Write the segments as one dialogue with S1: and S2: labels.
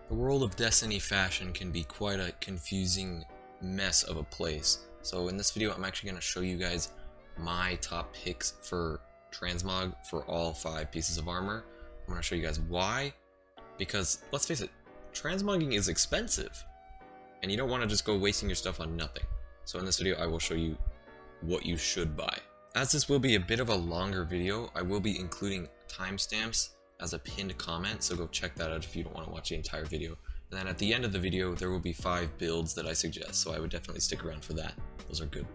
S1: The world of Destiny fashion can be quite a confusing mess of a place. So in this video, I'm actually going to show you guys my top picks for transmog for all 5 pieces of armor. I'm going to show you guys why. Because, let's face it, transmogging is expensive. And you don't want to just go wasting your stuff on nothing. So in this video, I will show you what you should buy. As this will be a bit of a longer video, I will be including timestamps as a pinned comment, so go check that out if you don't want to watch the entire video. And then at the end of the video, there will be 5 builds that I suggest, so I would definitely stick around for that. Those are good.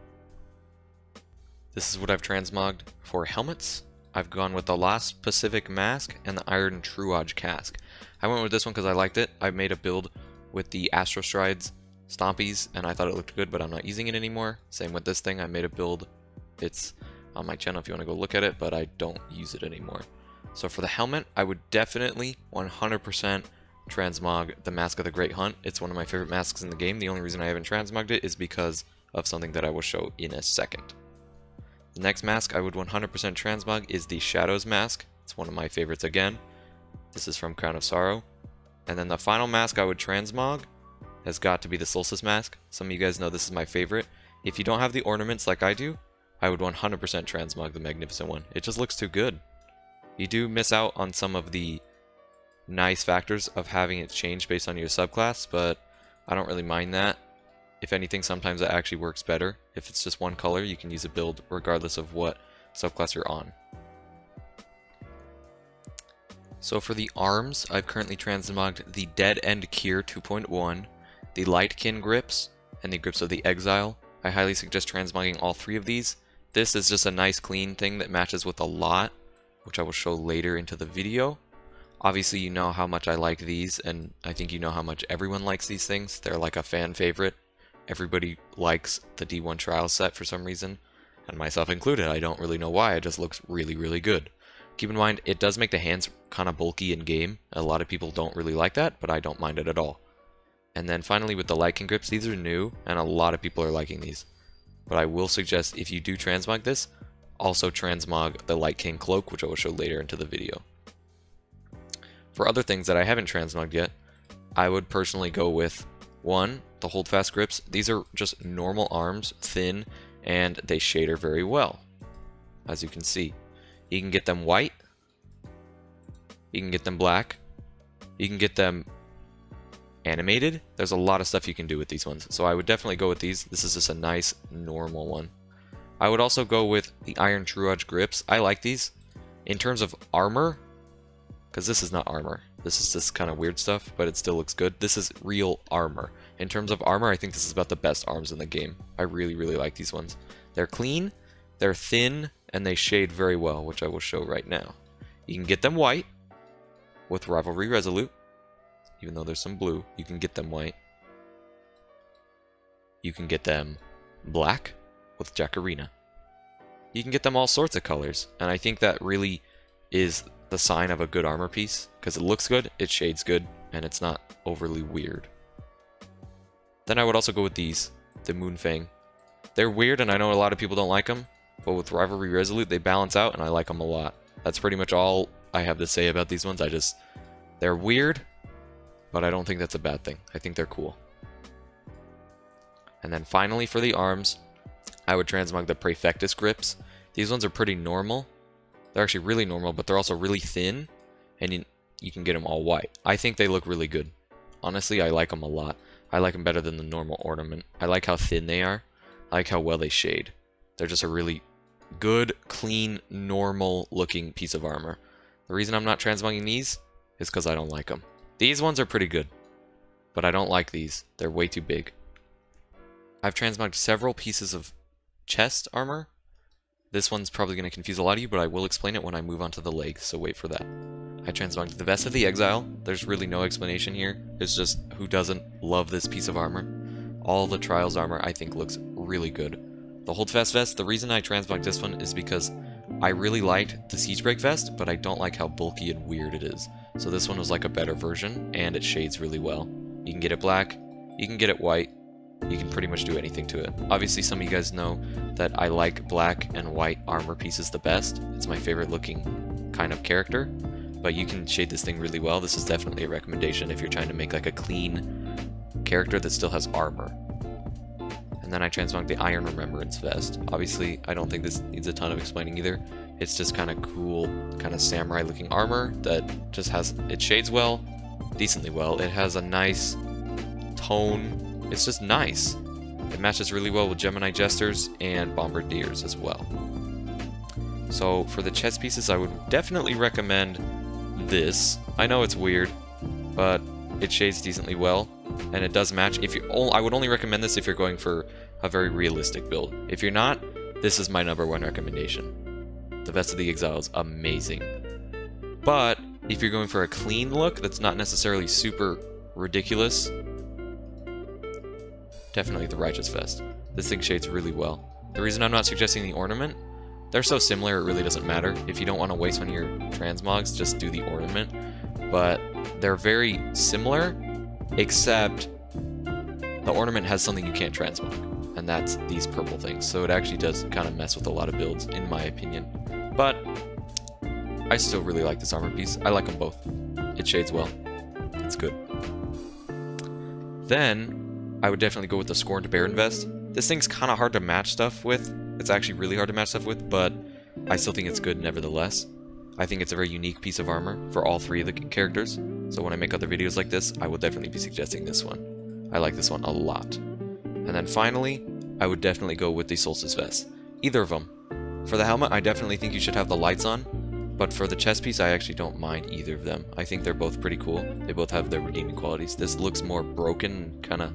S2: This is what I've transmogged for helmets. I've gone with the Lost Pacific Mask and the Iron Truage Casque. I went with this one because I liked it. I made a build with the Astro Strides Stompies, and I thought it looked good, but I'm not using it anymore. Same with this thing. I made a build. It's on my channel if you want to go look at it, but I don't use it anymore. So for the helmet, I would definitely 100% transmog the Mask of the Great Hunt. It's one of my favorite masks in the game. The only reason I haven't transmogged it is because of something that I will show in a second. The next mask I would 100% transmog is the Shadows Mask. It's one of my favorites again. This is from Crown of Sorrow. And then the final mask I would transmog has got to be the Solstice Mask. Some of you guys know this is my favorite. If you don't have the ornaments like I do, I would 100% transmog the Magnificent one. It just looks too good. You do miss out on some of the nice factors of having it change based on your subclass, but I don't really mind that. If anything, sometimes it actually works better. If it's just one color, you can use a build regardless of what subclass you're on. So for the arms, I've currently transmogged the Dead End Cure 2.1, the Lightkin Grips, and the Grips of the Exile. I highly suggest transmogging all 3 of these. This is just a nice clean thing that matches with a lot, which I will show later into the video. Obviously you know how much I like these, and I think you know how much everyone likes these things. They're like a fan favorite. Everybody likes the D1 Trials set for some reason, and myself included. I don't really know why, it just looks really, really good. Keep in mind, it does make the hands kind of bulky in game. A lot of people don't really like that, but I don't mind it at all. And then finally with the Lightkin Grips, these are new, and a lot of people are liking these. But I will suggest if you do transmog this, also transmog the Lightkin Cloak, which I will show later into the video. For other things that I haven't transmogged yet, I would personally go with 1, the Holdfast Grips. These are just normal arms, thin, and they shader very well, as you can see. You can get them white, you can get them black, you can get them animated. There's a lot of stuff you can do with these ones, so I would definitely go with these. This is just a nice normal one. I would also go with the Iron Truage Grips. I like these. In terms of armor, because this is not armor, this is just kind of weird stuff, but it still looks good. This is real armor. In terms of armor, I think this is about the best arms in the game. I really, really like these ones. They're clean, they're thin, and they shade very well, which I will show right now. You can get them white with Rivalry Resolute. Even though there's some blue, you can get them white. You can get them black with Jacarina. You can get them all sorts of colors, and I think that really is the sign of a good armor piece, because it looks good, it shades good, and it's not overly weird. Then I would also go with these, the Moonfang. They're weird, and I know a lot of people don't like them, but with Rivalry Resolute, they balance out, and I like them a lot. That's pretty much all I have to say about these ones. They're weird, but I don't think that's a bad thing. I think they're cool. And then finally for the arms, I would transmog the Praefectus Grips. These ones are pretty normal. They're actually really normal, but they're also really thin, and you can get them all white. I think they look really good. Honestly, I like them a lot. I like them better than the normal ornament. I like how thin they are. I like how well they shade. They're just a really good, clean, normal looking piece of armor. The reason I'm not transmogging these is because I don't like them. These ones are pretty good, but I don't like these. They're way too big. I've transmogged several pieces of chest armor. This one's probably going to confuse a lot of you, but I will explain it when I move on to the legs, so wait for that. I transmogged the Vest of the Exile. There's really no explanation here. It's just who doesn't love this piece of armor. All the Trials armor I think looks really good. The Holdfast Vest, the reason I transmogged this one is because I really liked the Siegebreak Vest, but I don't like how bulky and weird it is. So this one was like a better version, and it shades really well. You can get it black, you can get it white, you can pretty much do anything to it. Obviously some of you guys know that I like black and white armor pieces the best. It's my favorite looking kind of character. but you can shade this thing really well. This is definitely a recommendation if you're trying to make like a clean character that still has armor. And then I transmogged the Iron Remembrance Vest. Obviously, I don't think this needs a ton of explaining either. It's just kind of cool, kind of samurai looking armor that just has, it shades well, decently well. It has a nice tone. It's just nice. It matches really well with Gemini Jesters and Bombardiers as well. So for the chest pieces, I would definitely recommend this. I know it's weird, but it shades decently well, and it does match. I would only recommend this if you're going for a very realistic build. If you're not, this is my #1 recommendation. The Vest of the Exile is amazing. But if you're going for a clean look that's not necessarily super ridiculous, definitely the Righteous Vest. This thing shades really well. The reason I'm not suggesting the ornament, they're so similar it really doesn't matter. If you don't want to waste one of your transmogs, just do the ornament. But they're very similar, except the ornament has something you can't transmog, and that's these purple things. So it actually does kind of mess with a lot of builds, in my opinion. But I still really like this armor piece. I like them both. It shades well. It's good. Then I would definitely go with the Scorned Baron Vest. This thing's kind of hard to match stuff with. It's actually really hard to match stuff with, but I still think it's good nevertheless. I think it's a very unique piece of armor for all 3 of the characters. So when I make other videos like this, I will definitely be suggesting this one. I like this one a lot. And then finally, I would definitely go with the Solstice Vest. Either of them. For the helmet, I definitely think you should have the lights on, but for the chest piece, I actually don't mind either of them. I think they're both pretty cool. They both have their redeeming qualities. This looks more broken, kind of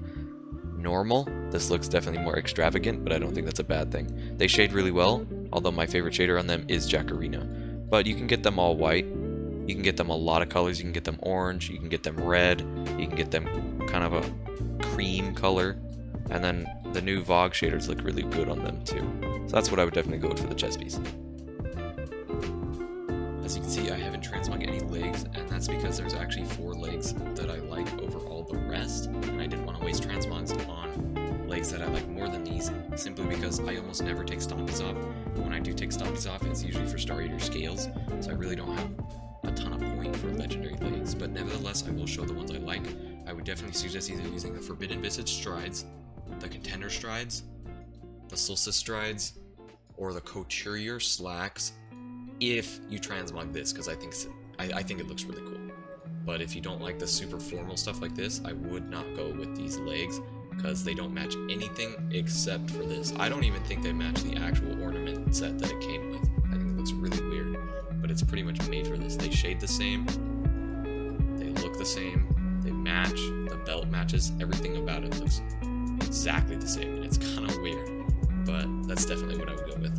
S2: normal. This looks definitely more extravagant, but I don't think that's a bad thing. They shade really well, although my favorite shader on them is Jacarina. But you can get them all white. You can get them a lot of colors. You can get them orange. You can get them red. You can get them kind of a cream color. And then the new Vogue shaders look really good on them too. So that's what I would definitely go with for the chest piece. As you can see, I haven't transmogged any legs, and that's because there's actually 4 legs that I like over all the rest, and I didn't want to waste transmogs on legs that I like more than these, simply because I almost never take stompies off. When I do take stompies off, it's usually for Star Eater scales, so I really don't have a ton of point for legendary legs, but nevertheless, I will show the ones I like. I would definitely suggest either using the Forbidden Visage Strides, the Contender Strides, the Solstice Strides, or the Couturier Slacks, if you transmog this, because I think it looks really cool. But if you don't like the super formal stuff like this, I would not go with these legs, because they don't match anything except for this. I don't even think they match the actual ornament set that it came with. I think it looks really weird, but it's pretty much made for this. They shade the same, they look the same, they match, the belt matches, everything about it looks exactly the same, and it's kind of weird, but that's definitely what I would go with.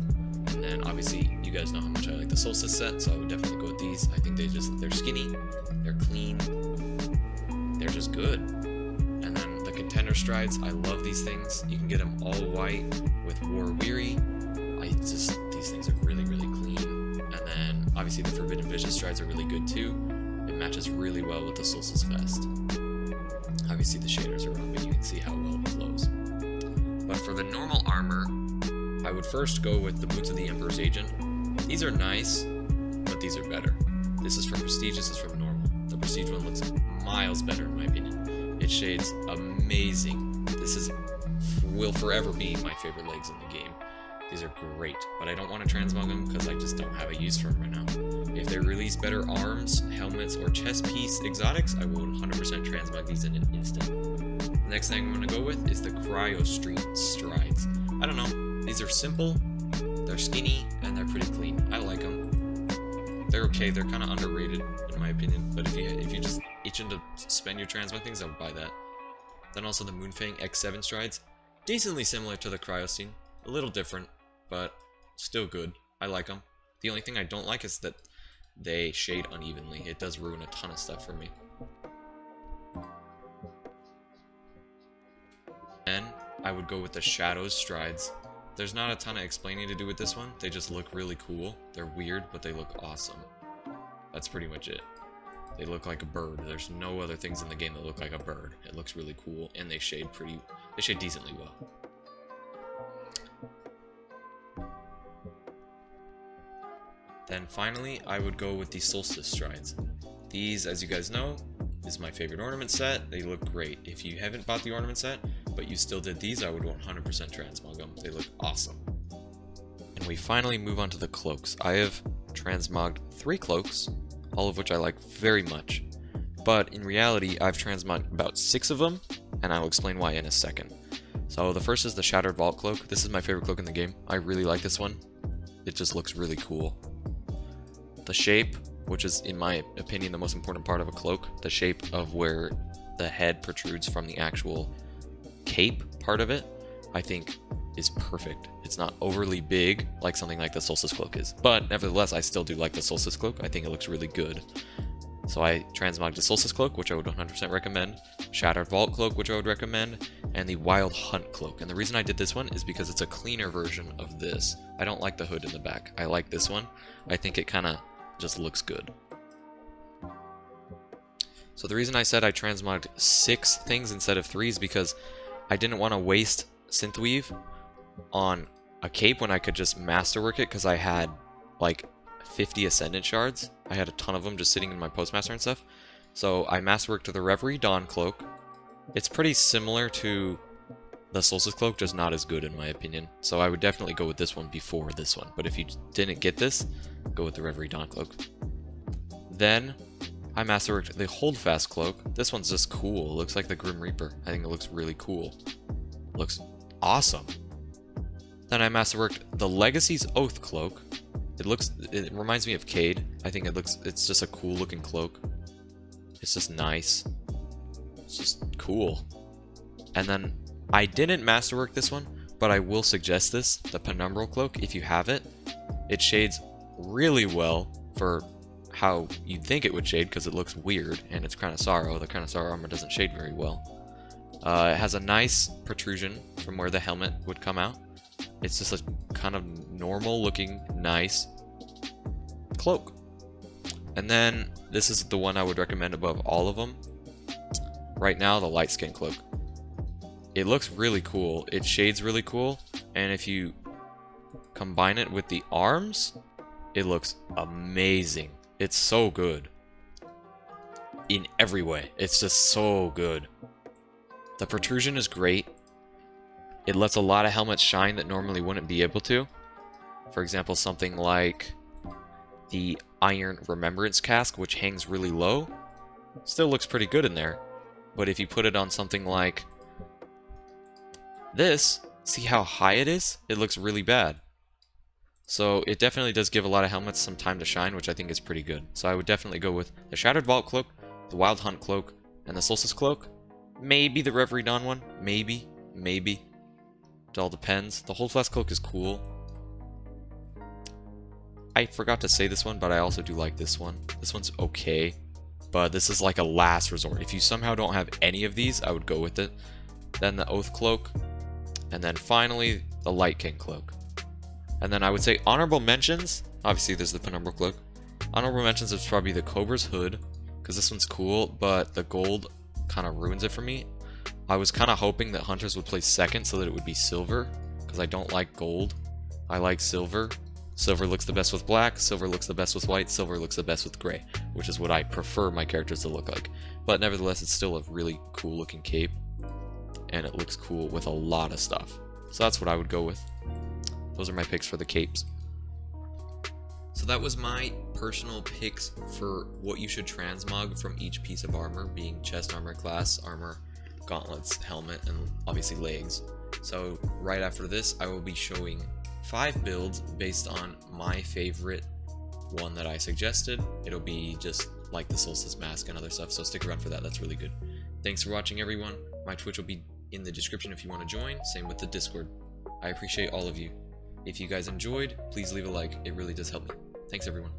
S2: And then obviously you guys know how much I like the Solstice set, so I would definitely go with these. I think they're skinny, they're clean, they're just good. And then the Contender Strides, I love these things. You can get them all white with War Weary. These things are really, really clean. And then obviously the Forbidden Vision Strides are really good too. It matches really well with the Solstice Vest. Obviously the shaders are wrong, but you can see how well it flows. But for the normal armor, I would first go with the Boots of the Emperor's Agent. These are nice, but these are better. This is from Prestige, this is from normal. The Prestige one looks miles better in my opinion. It shades amazing. Will forever be my favorite legs in the game. These are great, but I don't want to transmog them because I just don't have a use for them right now. If they release better arms, helmets, or chest piece exotics, I will 100% transmog these in an instant. The next thing I'm going to go with is the Cryo Strides. I don't know, these are simple, they're skinny, and they're pretty clean. I like them. They're okay, they're kind of underrated in my opinion, but if you just itching to spend your transmog things, I would buy that. Then also the Moonfang X7 Strides, decently similar to the Cryostine, a little different, but still good. I like them. The only thing I don't like is that they shade unevenly. It does ruin a ton of stuff for me. Then I would go with the Shadows Strides. There's not a ton of explaining to do with this one. They just look really cool. They're weird, but they look awesome. That's pretty much it. They look like a bird. There's no other things in the game that look like a bird. It looks really cool, and they shade decently well.
S1: Then finally, I would go with the Solstice Strides. These, as you guys know, is my favorite ornament set. They look great. If you haven't bought the ornament set, but you still did these, I would 100% transmog them. They look awesome. And we finally move on to the cloaks. I have transmogged 3 cloaks, all of which I like very much. But in reality, I've transmogged about 6 of them, and I'll explain why in a second. So the first is the Shattered Vault Cloak. This is my favorite cloak in the game. I really like this one. It just looks really cool. The shape, which is in my opinion the most important part of a cloak, the shape of where the head protrudes from the actual cape part of it, I think is perfect. It's not overly big like something like the Solstice Cloak is, but nevertheless I still do like the Solstice Cloak. I think it looks really good. So I transmogged the Solstice Cloak, which I would 100% recommend, Shattered Vault Cloak, which I would recommend, and the Wild Hunt Cloak. And the reason I did this one is because it's a cleaner version of this. I don't like the hood in the back. I like this one. I think it kind of just looks good. So the reason I said I transmogged 6 things instead of 3 is because I didn't want to waste Synthweave on a cape when I could just masterwork it, because I had like 50 Ascendant Shards. I had a ton of them just sitting in my Postmaster and stuff. So I masterworked the Reverie Dawn Cloak. It's pretty similar to the Solstice Cloak, just not as good in my opinion. So I would definitely go with this one before this one. But if you didn't get this, go with the Reverie Dawn Cloak. Then I masterworked the Holdfast Cloak. This one's just cool. It looks like the Grim Reaper. I think it looks really cool. It looks awesome. Then I masterworked the Legacy's Oath Cloak. It reminds me of Cade. I think it's just a cool looking cloak. It's just nice. It's just cool. And then I didn't masterwork this one, but I will suggest this, the Penumbral Cloak, if you have it. It shades really well for how you'd think it would shade, because it looks weird, and it's Crown of Sorrow. The Crown of Sorrow armor doesn't shade very well. It has a nice protrusion from where the helmet would come out. It's just a kind of normal looking, nice cloak. And then this is the one I would recommend above all of them. Right now, the Light Skin Cloak. It looks really cool. It shades really cool. And if you combine it with the arms, it looks amazing. It's so good. In every way. It's just so good. The protrusion is great. It lets a lot of helmets shine that normally wouldn't be able to. For example, something like the Iron Remembrance Cask, which hangs really low, still looks pretty good in there. But if you put it on something like this, see how high it is? It looks really bad. So it definitely does give a lot of helmets some time to shine, which I think is pretty good. So I would definitely go with the Shattered Vault Cloak, the Wild Hunt Cloak, and the Solstice Cloak. Maybe the Reverie Dawn one. Maybe. It all depends. The Holdfast Cloak is cool. I forgot to say this one, but I also do like this one. This one's okay, but this is like a last resort. If you somehow don't have any of these, I would go with it. Then the Oath Cloak, and then finally the Light King Cloak. And then I would say honorable mentions. Obviously, there's the Penumbral Cloak. Honorable mentions is probably the Cobra's Hood, because this one's cool, but the gold kind of ruins it for me. I was kind of hoping that Hunters would place second so that it would be silver, because I don't like gold. I like silver. Silver looks the best with black, silver looks the best with white, silver looks the best with gray, which is what I prefer my characters to look like. But nevertheless, it's still a really cool looking cape, and it looks cool with a lot of stuff. So that's what I would go with. Those are my picks for the capes. So that was my personal picks for what you should transmog from each piece of armor, being chest armor, class armor, gauntlets, helmet, and obviously legs. So right after this, I will be showing 5 builds based on my favorite one that I suggested. It'll be just like the Solstice Mask and other stuff, so stick around for that. That's really good. Thanks for watching, everyone. My Twitch will be in the description if you want to join. Same with the Discord. I appreciate all of you. If you guys enjoyed, please leave a like. It really does help me. Thanks, everyone.